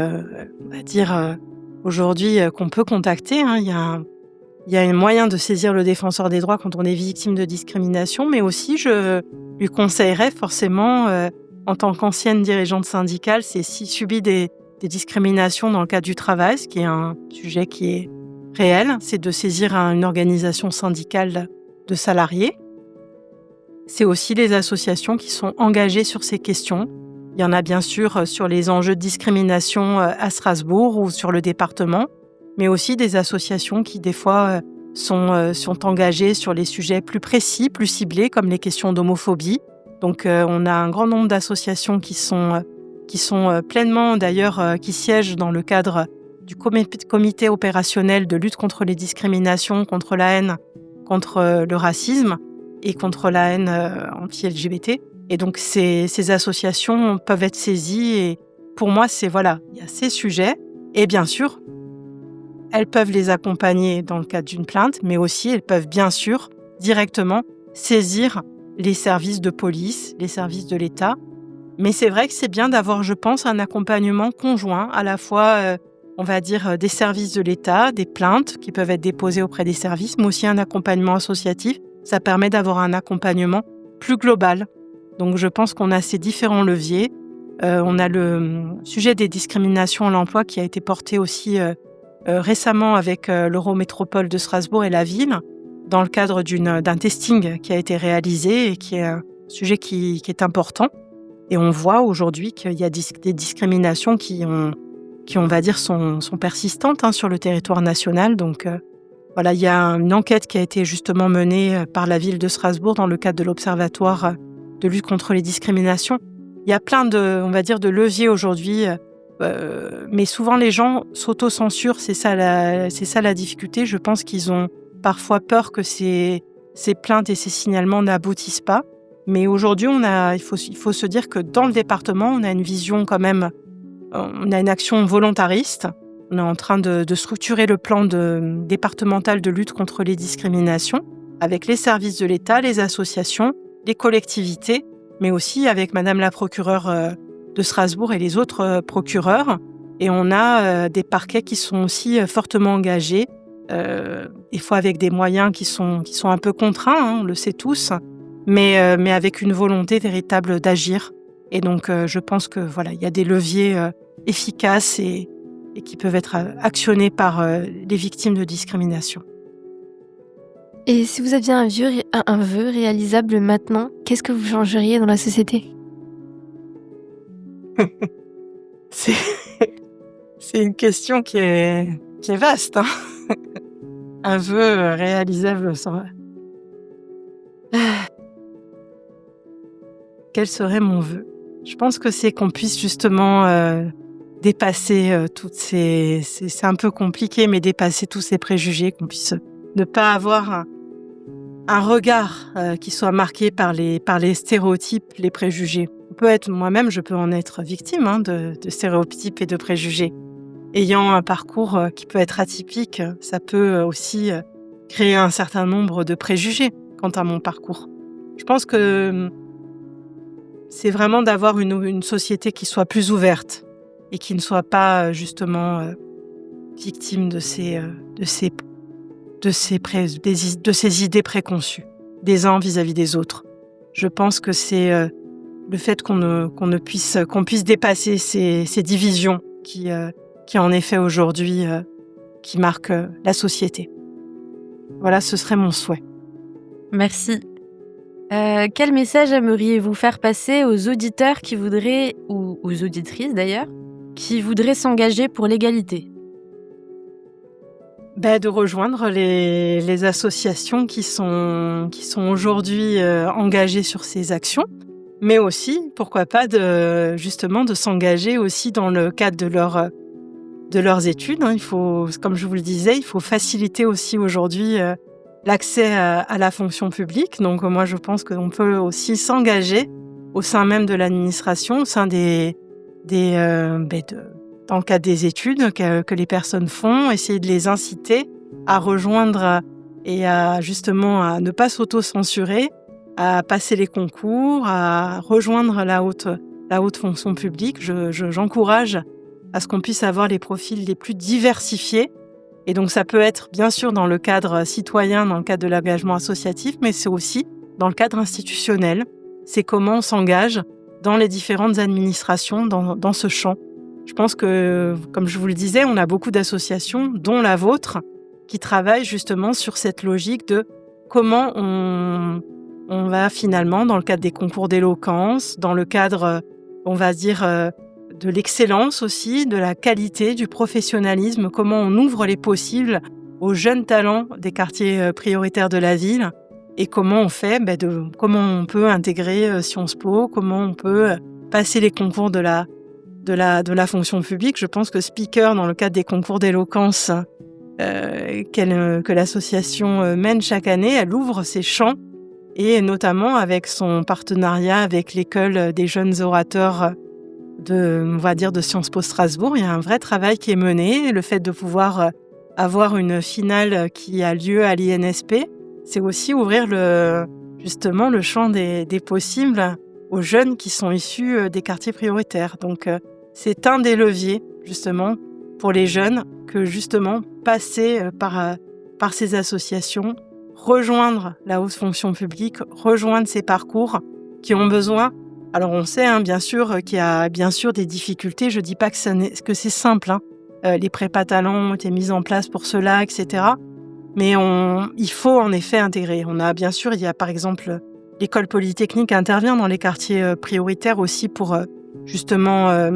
on va dire, aujourd'hui, qu'on peut contacter. Il y a un moyen de saisir le défenseur des droits quand on est victime de discrimination, mais aussi, je lui conseillerais forcément, en tant qu'ancienne dirigeante syndicale, c'est s'il subit des discriminations dans le cadre du travail, ce qui est un sujet qui est réel, c'est de saisir une organisation syndicale de salariés. C'est aussi les associations qui sont engagées sur ces questions. Il y en a bien sûr sur les enjeux de discrimination à Strasbourg ou sur le département, mais aussi des associations qui, des fois, sont engagées sur les sujets plus précis, plus ciblés, comme les questions d'homophobie. Donc, on a un grand nombre d'associations qui sont pleinement, d'ailleurs, qui siègent dans le cadre du comité opérationnel de lutte contre les discriminations, contre la haine, contre le racisme et contre la haine anti-LGBT. Et donc, ces associations peuvent être saisies. Et pour moi, il y a ces sujets. Et bien sûr, elles peuvent les accompagner dans le cadre d'une plainte, mais aussi elles peuvent bien sûr directement saisir les services de police, les services de l'État. Mais c'est vrai que c'est bien d'avoir, je pense, un accompagnement conjoint, à la fois, on va dire, des services de l'État, des plaintes qui peuvent être déposées auprès des services, mais aussi un accompagnement associatif. Ça permet d'avoir un accompagnement plus global. Donc je pense qu'on a ces différents leviers. On a le sujet des discriminations à l'emploi qui a été porté aussi récemment avec l'Eurométropole de Strasbourg et la ville, dans le cadre d'un testing qui a été réalisé et qui est un sujet qui est important. Et on voit aujourd'hui qu'il y a des discriminations qui on va dire, sont persistantes sur le territoire national. Donc il y a une enquête qui a été justement menée par la ville de Strasbourg dans le cadre de l'Observatoire de lutte contre les discriminations. Il y a plein de leviers aujourd'hui, mais souvent les gens s'autocensurent, c'est ça la difficulté. Je pense qu'ils ont parfois peur que ces plaintes et ces signalements n'aboutissent pas. Mais aujourd'hui, il faut se dire que dans le département, on a une vision quand même, on a une action volontariste. On est en train de structurer le plan départemental de lutte contre les discriminations avec les services de l'État, les associations, les collectivités, mais aussi avec Madame la procureure de Strasbourg et les autres procureurs. Et on a des parquets qui sont aussi fortement engagés, des fois avec des moyens qui sont un peu contraints, on le sait tous, mais avec une volonté véritable d'agir. Et donc, je pense que il y a des leviers efficaces et qui peuvent être actionnés par les victimes de discrimination. Et si vous aviez un vœu réalisable maintenant, qu'est-ce que vous changeriez dans la société ? C'est une question qui est vaste. Un vœu réalisable sans... Quel serait mon vœu ? Je pense que c'est qu'on puisse justement dépasser toutes ces... C'est un peu compliqué, mais dépasser tous ces préjugés, qu'on puisse ne pas avoir un regard qui soit marqué par les stéréotypes, les préjugés. Moi-même, je peux en être victime de stéréotypes et de préjugés. Ayant un parcours qui peut être atypique, ça peut aussi créer un certain nombre de préjugés quant à mon parcours. Je pense que c'est vraiment d'avoir une société qui soit plus ouverte et qui ne soit pas justement victime de ces idées préconçues des uns vis-à-vis des autres. Je pense que c'est le fait qu'on puisse dépasser ces divisions qui en effet aujourd'hui qui marquent la société. Ce serait mon souhait. Merci. Quel message aimeriez-vous faire passer aux auditeurs qui voudraient, ou aux auditrices d'ailleurs, qui voudraient s'engager pour l'égalité ? De rejoindre les associations qui sont aujourd'hui engagées sur ces actions, mais aussi, pourquoi pas, de s'engager aussi dans le cadre de leurs études. Il faut, comme je vous le disais, il faut faciliter aussi aujourd'hui l'accès à la fonction publique. Donc moi, je pense qu'on peut aussi s'engager au sein même de l'administration, au sein dans le cadre des études que les personnes font, essayer de les inciter à rejoindre et à ne pas s'auto-censurer, à passer les concours, à rejoindre la haute fonction publique. J'encourage à ce qu'on puisse avoir les profils les plus diversifiés. Et donc ça peut être bien sûr dans le cadre citoyen, dans le cadre de l'engagement associatif, mais c'est aussi dans le cadre institutionnel. C'est comment on s'engage dans les différentes administrations dans ce champ. Je pense que, comme je vous le disais, on a beaucoup d'associations, dont la vôtre, qui travaillent justement sur cette logique de comment on va finalement, dans le cadre des concours d'éloquence, dans le cadre, on va dire, de l'excellence aussi, de la qualité, du professionnalisme, comment on ouvre les possibles aux jeunes talents des quartiers prioritaires de la ville et comment on fait, comment on peut intégrer Sciences Po, comment on peut passer les concours de de la fonction publique. Je pense que speaker, dans le cadre des concours d'éloquence que l'association mène chaque année, elle ouvre ses champs, et notamment avec son partenariat avec l'école des jeunes orateurs de Sciences Po Strasbourg. Il y a un vrai travail qui est mené. Le fait de pouvoir avoir une finale qui a lieu à l'INSP, c'est aussi ouvrir justement le champ des possibles aux jeunes qui sont issus des quartiers prioritaires. Donc, c'est un des leviers, justement, pour les jeunes, que justement, passer par ces associations, rejoindre la haute fonction publique, rejoindre ces parcours qui ont besoin. Alors, on sait, bien sûr, qu'il y a bien sûr des difficultés. Je ne dis pas que c'est simple. Les prépas talents ont été mis en place pour cela, etc. Mais il faut en effet intégrer. Il y a par exemple l'école polytechnique intervient dans les quartiers prioritaires aussi pour justement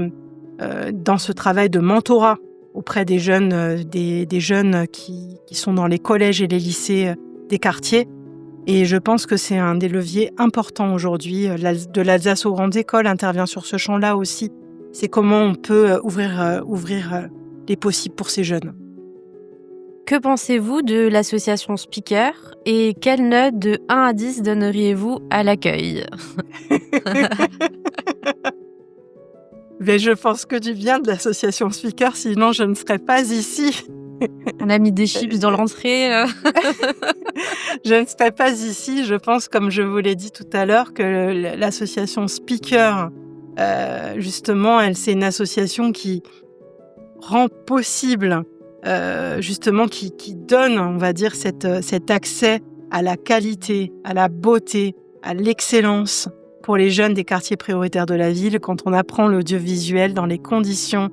dans ce travail de mentorat auprès des jeunes, des jeunes qui sont dans les collèges et les lycées des quartiers. Et je pense que c'est un des leviers importants aujourd'hui. De l'Alsace aux grandes écoles intervient sur ce champ-là aussi. C'est comment on peut ouvrir les possibles pour ces jeunes. Que pensez-vous de l'association Speaker et quelle note de 1 à 10 donneriez-vous à l'accueil ? Mais je pense que du bien de l'association Speaker, sinon je ne serais pas ici. On a mis des chips dans l'entrée. Je ne serais pas ici. Je pense, comme je vous l'ai dit tout à l'heure, que l'association Speaker, justement, c'est une association qui rend possible, justement, qui donne, on va dire, cet accès à la qualité, à la beauté, à l'excellence pour les jeunes des quartiers prioritaires de la ville. Quand on apprend l'audiovisuel dans les conditions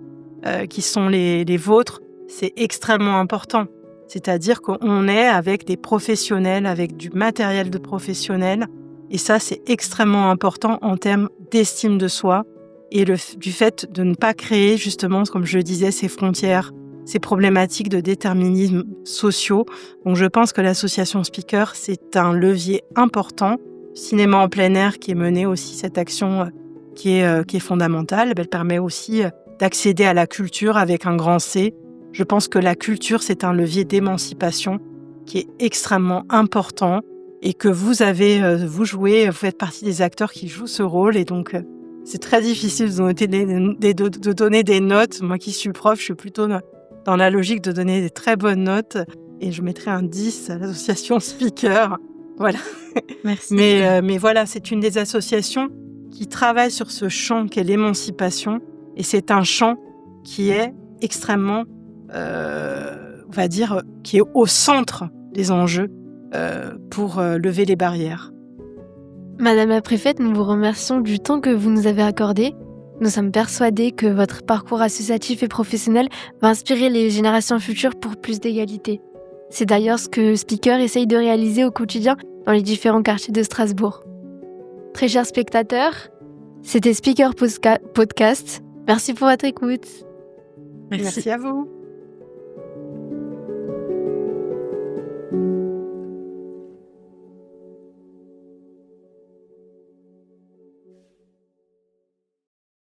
qui sont les vôtres, c'est extrêmement important. C'est-à-dire qu'on est avec des professionnels, avec du matériel de professionnels. Et ça, c'est extrêmement important en termes d'estime de soi et du fait de ne pas créer, justement, comme je le disais, ces frontières, ces problématiques de déterminisme sociaux. Donc, je pense que l'association Speaker, c'est un levier important. Cinéma en plein air qui est mené aussi, cette action qui est fondamentale. Elle permet aussi d'accéder à la culture avec un grand C. Je pense que la culture, c'est un levier d'émancipation qui est extrêmement important et que vous faites partie des acteurs qui jouent ce rôle. Et donc, c'est très difficile de donner des notes. Moi qui suis prof, je suis plutôt dans la logique de donner des très bonnes notes et je mettrai un 10 à l'association Speaker. Voilà. Merci. Mais voilà, c'est une des associations qui travaille sur ce champ qu'est l'émancipation. Et c'est un champ qui est extrêmement, on va dire, qui est au centre des enjeux pour lever les barrières. Madame la préfète, nous vous remercions du temps que vous nous avez accordé. Nous sommes persuadés que votre parcours associatif et professionnel va inspirer les générations futures pour plus d'égalité. C'est d'ailleurs ce que Speaker essaye de réaliser au quotidien dans les différents quartiers de Strasbourg. Très chers spectateurs, c'était Speaker Podcast. Merci pour votre écoute. Merci à vous.